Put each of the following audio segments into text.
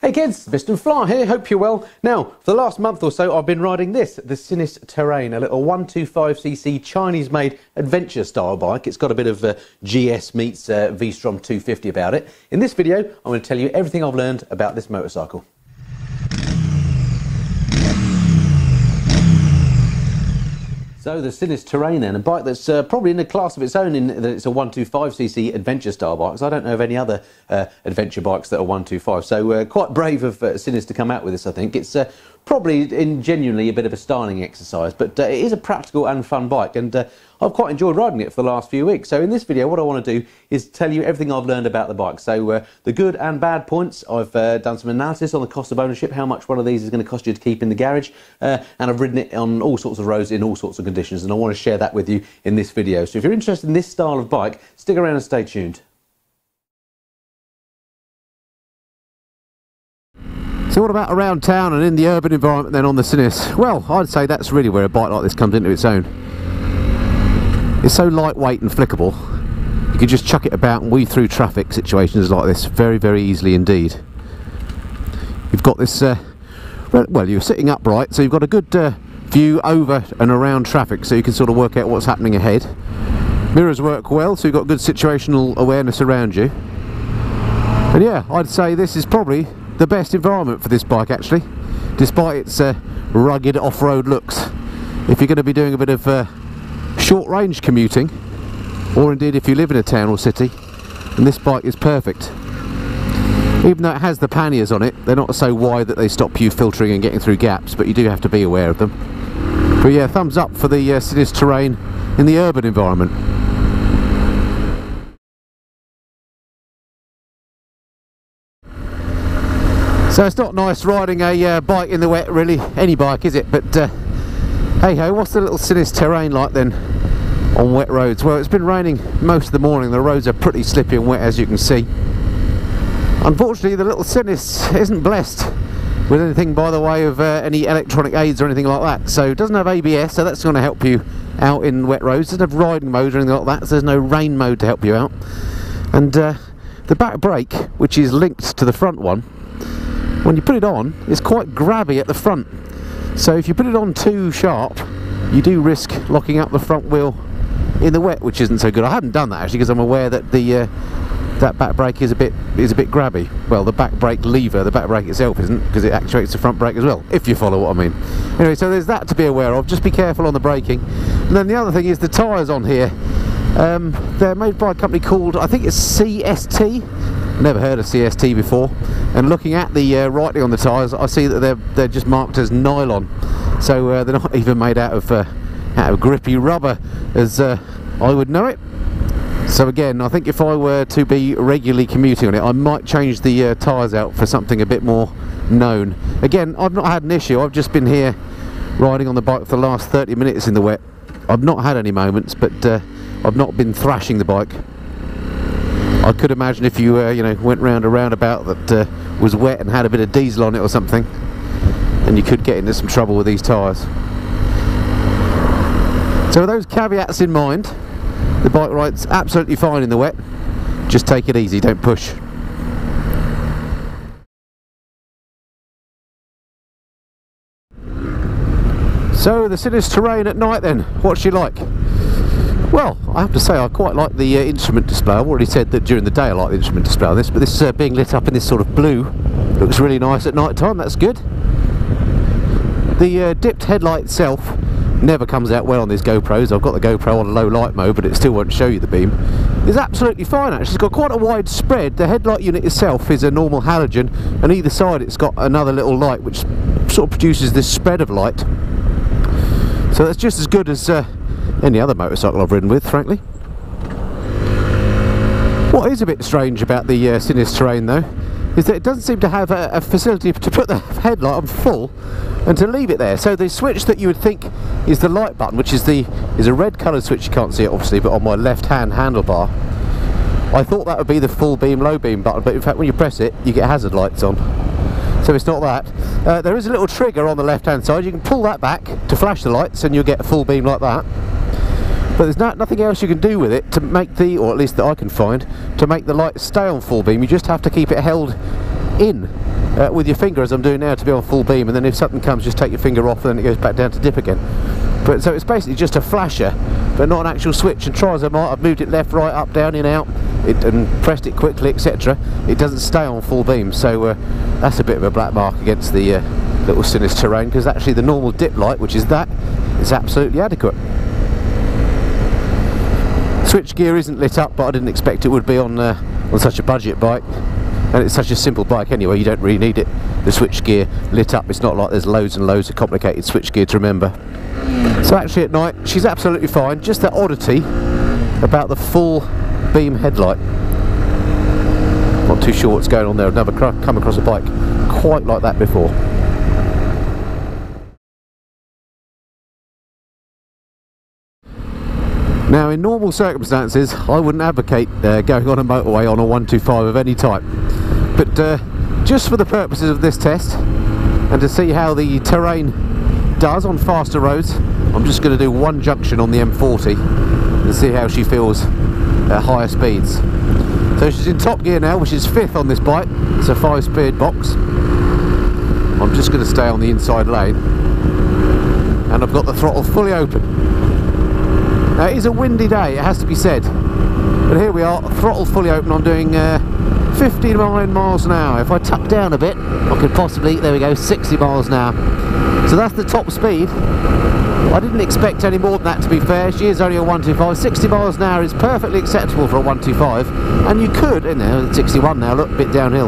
Hey kids, Mr. Fly here, hope you're well. Now, for the last month or so I've been riding this, the Sinnis Terrain, a little 125cc Chinese-made adventure style bike. It's got a bit of GS meets V-Strom 250 about it. In this video, I'm going to tell you everything I've learned about this motorcycle. So the Sinnis Terrain then, a bike that's probably in a class of its own in that it's a 125cc adventure style bike, because I don't know of any other adventure bikes that are 125. So quite brave of Sinnis to come out with this, I think. It's probably genuinely a bit of a styling exercise, but it is a practical and fun bike, and I've quite enjoyed riding it for the last few weeks. So in this video, what I want to do is tell you everything I've learned about the bike. So the good and bad points, I've done some analysis on the cost of ownership, how much one of these is going to cost you to keep in the garage, and I've ridden it on all sorts of roads in all sorts of conditions, and I want to share that with you in this video. So if you're interested in this style of bike, stick around and stay tuned. So what about around town and in the urban environment then on the Sinnis? Well, I'd say that's really where a bike like this comes into its own. It's so lightweight and flickable, you can just chuck it about and weave through traffic situations like this very, very easily indeed. You've got this, well, you're sitting upright, so you've got a good view over and around traffic, so you can sort of work out what's happening ahead. Mirrors work well, so you've got good situational awareness around you. And yeah, I'd say this is probably the best environment for this bike actually, despite its rugged off-road looks. If you're going to be doing a bit of short range commuting, or indeed if you live in a town or city, then this bike is perfect. Even though it has the panniers on it, they're not so wide that they stop you filtering and getting through gaps, but you do have to be aware of them. But yeah, thumbs up for the Sinnis Terrain in the urban environment. So it's not nice riding a bike in the wet, really, any bike, is it? But hey ho, what's the little Sinnis Terrain like then on wet roads? Well, it's been raining most of the morning, the roads are pretty slippy and wet as you can see. Unfortunately, the little Sinnis isn't blessed with anything by the way of any electronic aids or anything like that. So it doesn't have ABS, so that's going to help you out in wet roads. It doesn't have riding mode or anything like that, so there's no rain mode to help you out. And the back brake, which is linked to the front one, when you put it on, it's quite grabby at the front. So if you put it on too sharp, you do risk locking up the front wheel in the wet, which isn't so good. I haven't done that actually because I'm aware that the that back brake is a bit grabby. Well, the back brake lever, the back brake itself isn't, because it actuates the front brake as well, if you follow what I mean. Anyway, so there's that to be aware of. Just be careful on the braking. And then the other thing is the tyres on here. They're made by a company called, I think it's CST. Never heard of CST before, and looking at the writing on the tyres, I see that they're just marked as nylon, so they're not even made out of grippy rubber as I would know it. So again, I think if I were to be regularly commuting on it, I might change the tyres out for something a bit more known. Again, I've not had an issue. I've just been here riding on the bike for the last 30 minutes in the wet. I've not had any moments, but I've not been thrashing the bike. I could imagine if you you know, went round a roundabout that was wet and had a bit of diesel on it or something, and you could get into some trouble with these tyres. So with those caveats in mind, the bike rides absolutely fine in the wet. Just take it easy, don't push. So the Sinnis Terrain at night then, what's she like? Well, I have to say I quite like the instrument display. I've already said that during the day I like the instrument display on this, but this being lit up in this sort of blue looks really nice at night time, that's good. The dipped headlight itself never comes out well on these GoPros. I've got the GoPro on low light mode, but it still won't show you the beam. It's absolutely fine actually. It's got quite a wide spread. The headlight unit itself is a normal halogen, and either side it's got another little light which sort of produces this spread of light. So that's just as good as any other motorcycle I've ridden with, frankly. What is a bit strange about the Sinnis Terrain though, is that it doesn't seem to have a facility to put the headlight on full and to leave it there. So the switch that you would think is the light button, which is a red coloured switch, you can't see it obviously, but on my left hand handlebar, I thought that would be the full beam, low beam button, but in fact when you press it, you get hazard lights on. So it's not that. There is a little trigger on the left hand side. You can pull that back to flash the lights and you'll get a full beam like that. But there's nothing else you can do with it to make the, or at least that I can find, to make the light stay on full beam. You just have to keep it held in. with your finger, as I'm doing now, to be on full beam, and then if something comes, just take your finger off and then it goes back down to dip again. But so it's basically just a flasher, but not an actual switch. And try as I might, I've moved it left, right, up, down, in, out, and pressed it quickly, etc. It doesn't stay on full beam, so that's a bit of a black mark against the little Sinnis Terrain, because actually the normal dip light, which is that, is absolutely adequate. Switch gear isn't lit up, but I didn't expect it would be on such a budget bike. And it's such a simple bike anyway, you don't really need it, the switch gear lit up. It's not like there's loads and loads of complicated switch gear to remember. So actually at night she's absolutely fine, just that oddity about the full beam headlight. Not too sure what's going on there. I've never come across a bike quite like that before. Now in normal circumstances I wouldn't advocate going on a motorway on a 125 of any type, but just for the purposes of this test and to see how the terrain does on faster roads, I'm just going to do one junction on the M40 and see how she feels at higher speeds. So she's in top gear now, which is 5th on this bike. It's a 5-speed box. I'm just going to stay on the inside lane, and I've got the throttle fully open. Now it is a windy day, it has to be said, but here we are, throttle fully open. I'm doing 59 miles an hour. If I tuck down a bit, I could possibly, there we go, 60 miles an hour. So that's the top speed. I didn't expect any more than that, to be fair. She is only a 125. 60 miles an hour is perfectly acceptable for a 125, and you could, you know, 61 now, look, a bit downhill.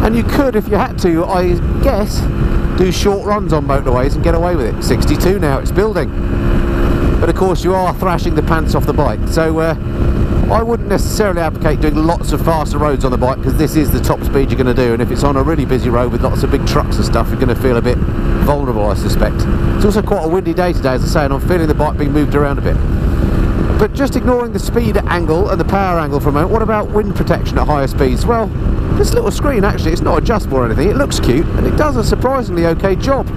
And you could, if you had to, I guess, do short runs on motorways and get away with it. 62 now, it's building. But of course you are thrashing the pants off the bike, so I wouldn't necessarily advocate doing lots of faster roads on the bike, because this is the top speed you're going to do, and if it's on a really busy road with lots of big trucks and stuff, you're going to feel a bit vulnerable, I suspect. It's also quite a windy day today, as I say, and I'm feeling the bike being moved around a bit. But just ignoring the speed angle and the power angle for a moment, what about wind protection at higher speeds? Well, this little screen, actually, it's not adjustable or anything. It looks cute, and it does a surprisingly okay job.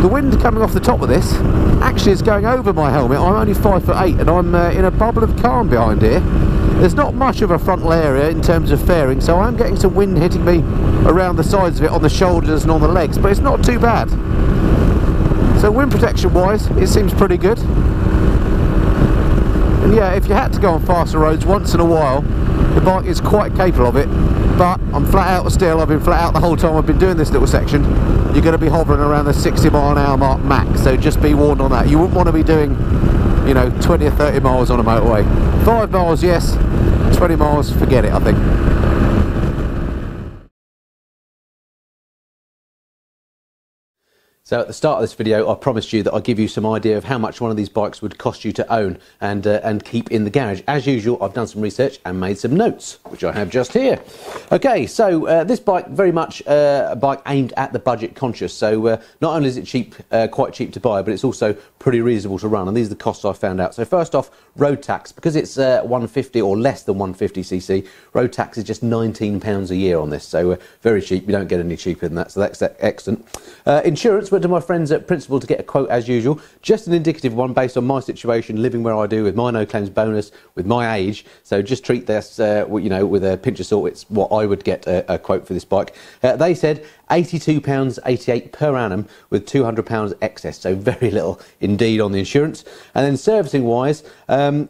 The wind coming off the top of this actually is going over my helmet. I'm only 5'8", and I'm in a bubble of calm behind here. There's not much of a frontal area in terms of fairing, so I'm getting some wind hitting me around the sides of it, on the shoulders and on the legs, but it's not too bad. So wind protection wise, it seems pretty good. And yeah, if you had to go on faster roads once in a while, the bike is quite capable of it, but I'm flat out still. I've been flat out the whole time I've been doing this little section. You're going to be hovering around the 60 mile an hour mark max, so just be warned on that. You wouldn't want to be doing, you know, 20 or 30 miles on a motorway. 5 miles, yes. 20 miles, forget it, I think. So at the start of this video, I promised you that I'd give you some idea of how much one of these bikes would cost you to own and keep in the garage. As usual, I've done some research and made some notes, which I have just here. Okay, so this bike, very much a bike aimed at the budget conscious. So not only is it cheap, quite cheap to buy, but it's also pretty reasonable to run. And these are the costs I found out. So first off, road tax. Because it's 150 or less than 150cc, road tax is just £19 a year on this. So very cheap. You don't get any cheaper than that. So that's excellent. Insurance. Went to my friends at Principal to get a quote as usual, just an indicative one based on my situation, living where I do, with my no claims bonus, with my age. So just treat this, you know, with a pinch of salt. It's what I would get a quote for this bike. They said £82.88 per annum with £200 excess, so very little indeed on the insurance. And then servicing wise,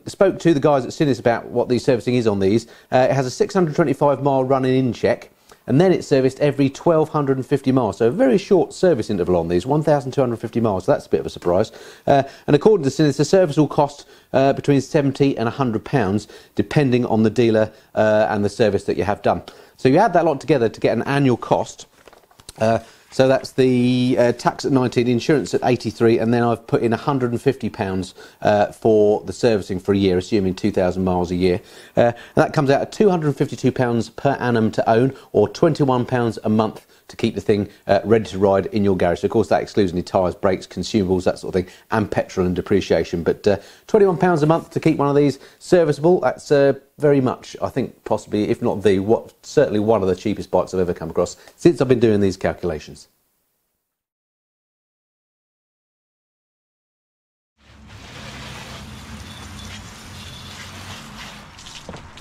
spoke to the guys at Sinnis about what the servicing is on these. It has a 625 mile running in check, and then it's serviced every 1,250 miles. So a very short service interval on these, 1,250 miles. So that's a bit of a surprise. And according to Sinnis, the service will cost between £70 and £100, depending on the dealer and the service that you have done. So you add that lot together to get an annual cost. So that's the tax at 19, insurance at 83, and then I've put in £150 for the servicing for a year, assuming 2,000 miles a year. And that comes out at £252 per annum to own, or £21 a month to keep the thing ready to ride in your garage. So of course that excludes any tyres, brakes, consumables, that sort of thing, and petrol and depreciation. But £21 a month to keep one of these serviceable, that's very much, I think, possibly, if not certainly one of the cheapest bikes I've ever come across since I've been doing these calculations.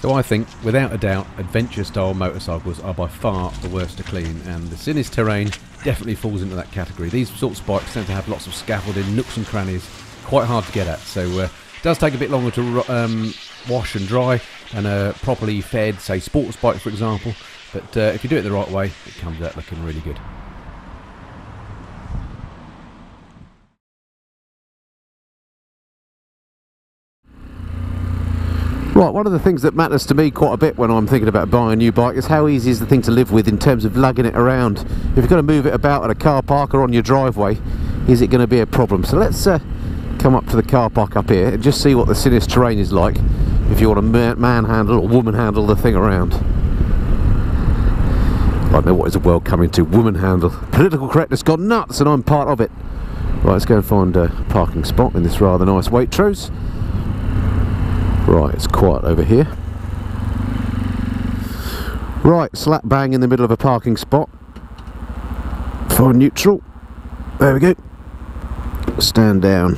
So I think, without a doubt, adventure-style motorcycles are by far the worst to clean, and the Sinnis Terrain definitely falls into that category. These sorts of bikes tend to have lots of scaffolding, nooks and crannies, quite hard to get at, so it does take a bit longer to wash and dry than a properly fed, say, sports bike, for example, but if you do it the right way, it comes out looking really good. Right, one of the things that matters to me quite a bit when I'm thinking about buying a new bike is how easy is the thing to live with in terms of lugging it around. If you're going to move it about at a car park or on your driveway, is it going to be a problem? So let's come up to the car park up here and just see what the Sinnis Terrain is like if you want to manhandle or woman handle the thing around. I don't know what is the world coming to, woman handle. Political correctness gone nuts and I'm part of it. Right, let's go and find a parking spot in this rather nice Waitrose. Right, it's quiet over here. Right, slap bang in the middle of a parking spot. Find neutral. There we go. Stand down.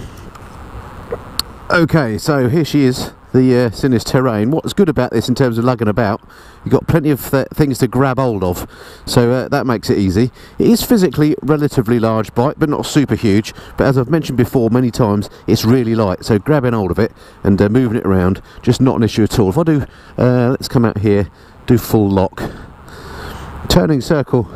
Okay, so here she is, the Sinnis Terrain. What's good about this in terms of lugging about, you've got plenty of things to grab hold of, so that makes it easy. It is physically a relatively large bike, but not super huge, but as I've mentioned before many times, it's really light, so grabbing hold of it and moving it around, just not an issue at all. If I do, let's come out here, do full lock. Turning circle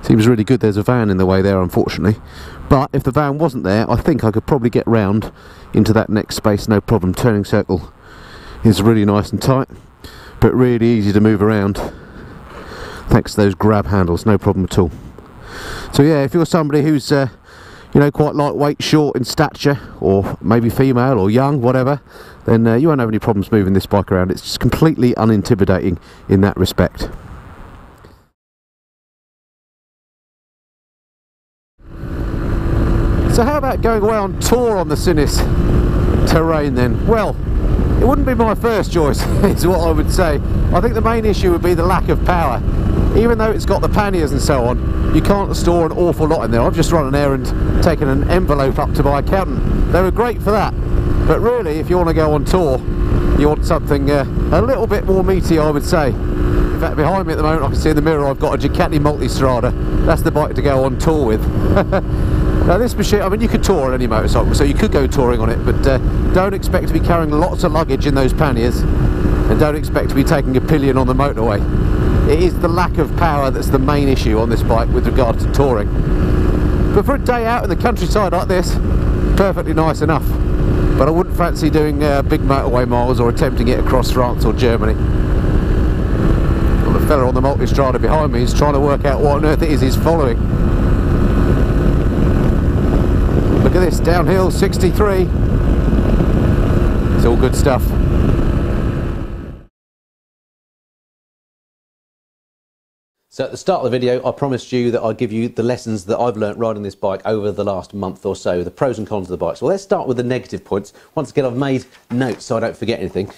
seems really good. There's a van in the way there, unfortunately, but if the van wasn't there, I think I could probably get round into that next space, no problem. Turning circle is really nice and tight, but really easy to move around thanks to those grab handles, no problem at all. So yeah, if you're somebody who's you know, quite lightweight, short in stature, or maybe female or young, whatever, then you won't have any problems moving this bike around. It's just completely unintimidating in that respect. So how about going away on tour on the Sinnis Terrain then? Well, it wouldn't be my first choice, is what I would say. I think the main issue would be the lack of power. Even though it's got the panniers and so on, you can't store an awful lot in there. I've just run an errand, taken an envelope up to my accountant. They were great for that. But really, if you want to go on tour, you want something a little bit more meaty, I would say. In fact, behind me at the moment, I can see in the mirror, I've got a Ducati Multistrada. That's the bike to go on tour with. Now this machine, I mean, you could tour on any motorcycle, so you could go touring on it, but don't expect to be carrying lots of luggage in those panniers, and don't expect to be taking a pillion on the motorway. It is the lack of power that's the main issue on this bike with regard to touring. But for a day out in the countryside like this, perfectly nice enough. But I wouldn't fancy doing big motorway miles or attempting it across France or Germany. Well, the fella on the Multistrada behind me is trying to work out what on earth it is he's following. Look at this, downhill 63. It's all good stuff. So at the start of the video, I promised you that I'd give you the lessons that I've learnt riding this bike over the last month or so, the pros and cons of the bike. So let's start with the negative points. Once again, I've made notes so I don't forget anything.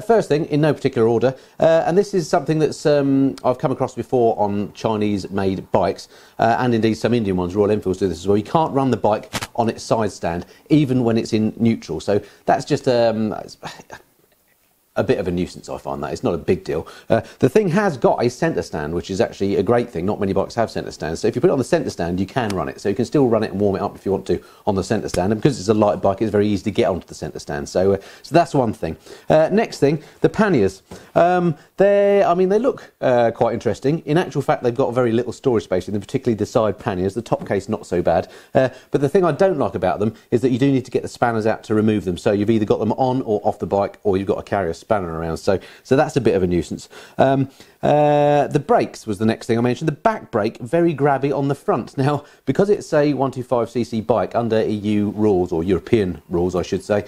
First thing, in no particular order, and this is something that's I've come across before on Chinese-made bikes, and indeed some Indian ones, Royal Enfields do this as well. You can't run the bike on its side stand, even when it's in neutral. So that's just a bit of a nuisance, I find that. It's not a big deal. The thing has got a centre stand, which is actually a great thing. Not many bikes have centre stands. So if you put it on the centre stand, you can run it. So you can still run it and warm it up if you want to on the centre stand. And because it's a light bike, it's very easy to get onto the centre stand. So that's one thing. Next thing, the panniers. They look quite interesting. In actual fact, they've got very little storage space in them, particularly the side panniers. The top case, not so bad. But the thing I don't like about them is that you do need to get the spanners out to remove them. So you've either got them on or off the bike, or you've got to carry a spanner around. So that's a bit of a nuisance. The brakes was the next thing I mentioned. The back brake, very grabby on the front. Now, because it's a 125cc bike under EU rules, or European rules, I should say,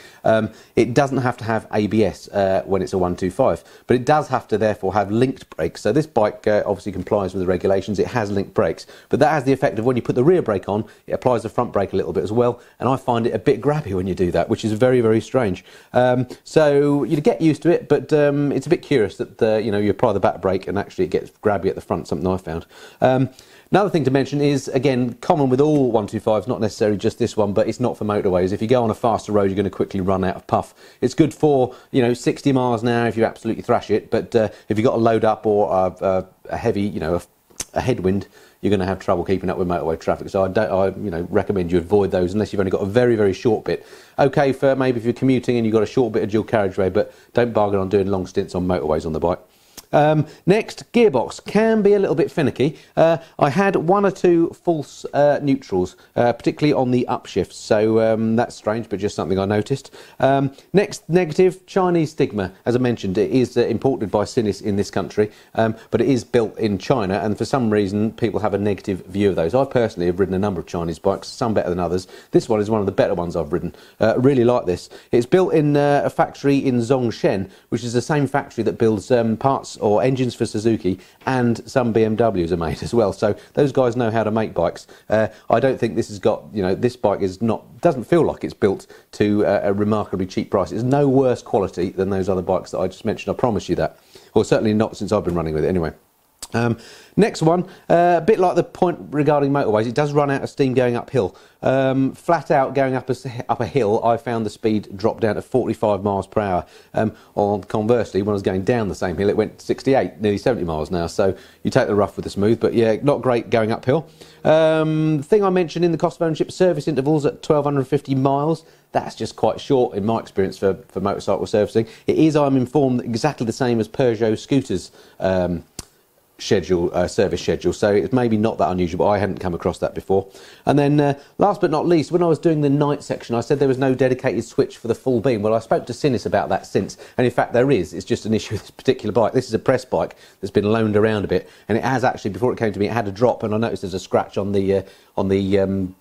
it doesn't have to have ABS when it's a 125, but it does have to therefore have linked brakes. So this bike obviously complies with the regulations. It has linked brakes, but that has the effect of when you put the rear brake on, it applies the front brake a little bit as well, and I find it a bit grabby when you do that, which is very, very strange. So you get used to to it, but it's a bit curious that you know, you apply the back brake and actually it gets grabby at the front, something I found. Another thing to mention is, again, common with all 125s, not necessarily just this one, but it's not for motorways. If you go on a faster road, you're going to quickly run out of puff. It's good for, you know, 60 miles an hour if you absolutely thrash it, but if you've got a load up or a heavy, you know, a headwind, you're going to have trouble keeping up with motorway traffic. So I you know, recommend you avoid those unless you've only got a very, very short bit. Okay, for maybe if you're commuting and you've got a short bit of dual carriageway, but don't bargain on doing long stints on motorways on the bike. Next, gearbox can be a little bit finicky. I had one or two false neutrals, particularly on the upshifts, so that's strange, but just something I noticed. Next, negative, Chinese stigma. As I mentioned, it is imported by Sinnis in this country, but it is built in China, and for some reason people have a negative view of those. I personally have ridden a number of Chinese bikes, some better than others. This one is one of the better ones I've ridden. Really like this. It's built in a factory in Zhongshan, which is the same factory that builds parts or engines for Suzuki, and some BMWs are made as well. So those guys know how to make bikes. I don't think this has got, you know, this bike is not, doesn't feel like it's built to a remarkably cheap price. It's no worse quality than those other bikes that I just mentioned, I promise you that. Or certainly not since I've been running with it anyway. Next one, a bit like the point regarding motorways, it does run out of steam going uphill. Flat out going up a hill, I found the speed drop down to 45 miles per hour. Or conversely, when I was going down the same hill, it went 68, nearly 70 miles an hour. So you take the rough with the smooth, but yeah, not great going uphill. Thing I mentioned in the cost of ownership, service intervals at 1,250 miles. That's just quite short in my experience for motorcycle servicing. It is, I'm informed, exactly the same as Peugeot scooters service schedule, so it's maybe not that unusual, but I hadn't come across that before. And then last but not least, when I was doing the night section, I said there was no dedicated switch for the full beam. Well, I spoke to Sinnis about that since, and in fact there is. It's just an issue with this particular bike. This is a press bike that's been loaned around a bit, and it has actually, before it came to me, it had a drop, and I noticed there's a scratch on the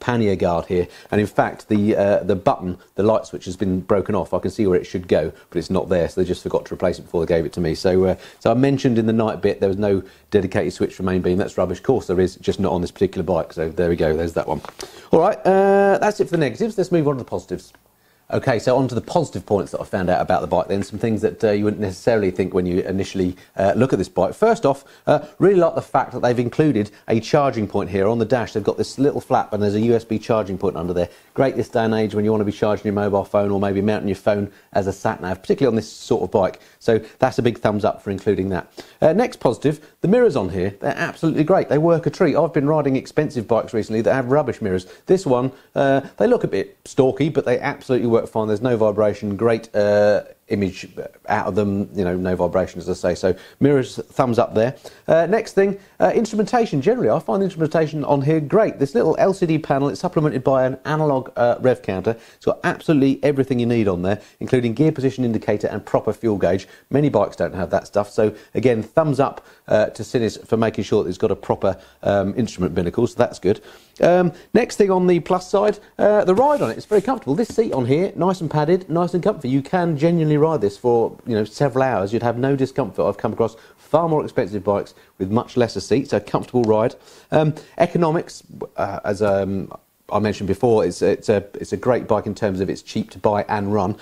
pannier guard here, and in fact the button, the light switch, has been broken off. I can see where it should go, but it's not there, so they just forgot to replace it before they gave it to me. So I mentioned in the night bit there was no dedicated switch for main beam. That's rubbish. Of course there is, just not on this particular bike. So there we go, there's that one. All right, that's it for the negatives. Let's move on to the positives. Okay, so on to the positive points that I found out about the bike then, some things that you wouldn't necessarily think when you initially look at this bike. First off, really like the fact that they've included a charging point here on the dash. They've got this little flap and there's a USB charging point under there. Great this day and age when you want to be charging your mobile phone or maybe mounting your phone as a sat-nav, particularly on this sort of bike. So that's a big thumbs up for including that. Next positive, the mirrors on here, they're absolutely great. They work a treat. I've been riding expensive bikes recently that have rubbish mirrors. This one, they look a bit stalky, but they absolutely work fine. There's no vibration, great image out of them, you know, no vibration, as I say. So mirrors, thumbs up there. Next thing, instrumentation. Generally, I find the instrumentation on here great. This little LCD panel, it's supplemented by an analog rev counter. It's got absolutely everything you need on there, including gear position indicator and proper fuel gauge. Many bikes don't have that stuff. So again, thumbs up to Sinnis for making sure that it's got a proper instrument binnacle, so that's good. Next thing on the plus side, the ride on it is very comfortable. This seat on here, nice and padded, nice and comfy. You can genuinely ride this for, you know, several hours. You'd have no discomfort. I've come across far more expensive bikes with much lesser seats, so comfortable ride. Economics, as I mentioned before, it's a great bike in terms of it's cheap to buy and run.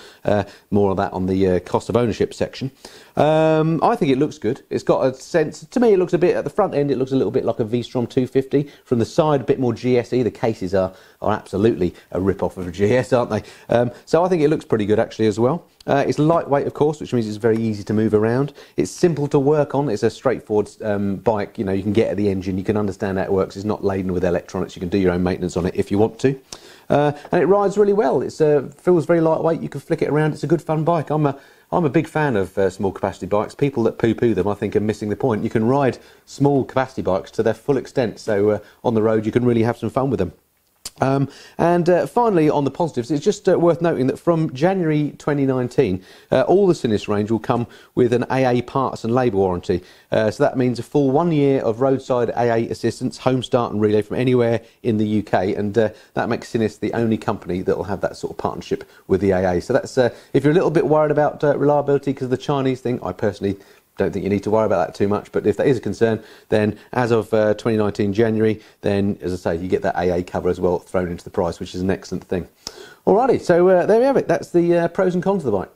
More of that on the cost of ownership section. I think it looks good. It's got a sense, to me it looks a bit, at the front end it looks a little bit like a V-Strom 250. From the side a bit more GSE. The cases are absolutely a rip-off of a GS, aren't they? So I think it looks pretty good actually as well. It's lightweight, of course, which means it's very easy to move around. It's simple to work on. It's a straightforward bike. You know, you can get at the engine. You can understand how it works. It's not laden with electronics. You can do your own maintenance on it if you want to. And it rides really well. It feels very lightweight. You can flick it around. It's a good fun bike. I'm a big fan of small capacity bikes. People that poo-poo them, I think, are missing the point. You can ride small capacity bikes to their full extent. So on the road, you can really have some fun with them. Finally, on the positives, it's just worth noting that from January 2019, all the Sinnis range will come with an AA parts and labour warranty. So that means a full 1 year of roadside AA assistance, home start and relay from anywhere in the UK, and that makes Sinnis the only company that will have that sort of partnership with the AA. So that's if you're a little bit worried about reliability because of the Chinese thing, I personally don't think you need to worry about that too much, but if that is a concern, then as of 2019 January, then as I say, you get that AA cover as well thrown into the price, which is an excellent thing. Alrighty, so there we have it. That's the pros and cons of the bike.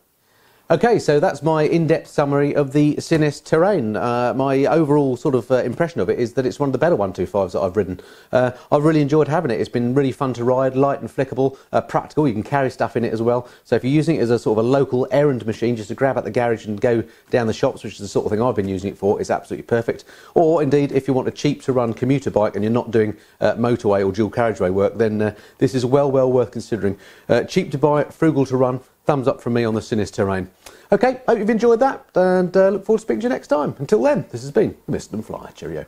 Okay, so that's my in-depth summary of the Sinnis Terrain. My overall sort of impression of it is that it's one of the better 125s that I've ridden. I've really enjoyed having it. It's been really fun to ride, light and flickable, practical. You can carry stuff in it as well. So if you're using it as a sort of a local errand machine, just to grab out the garage and go down the shops, which is the sort of thing I've been using it for, it's absolutely perfect. Or indeed, if you want a cheap to run commuter bike and you're not doing motorway or dual carriageway work, then this is well worth considering. Cheap to buy, frugal to run. Thumbs up from me on the Sinnis Terrain. Okay, hope you've enjoyed that, and look forward to speaking to you next time. Until then, this has been Mr. and Fly. Cheerio.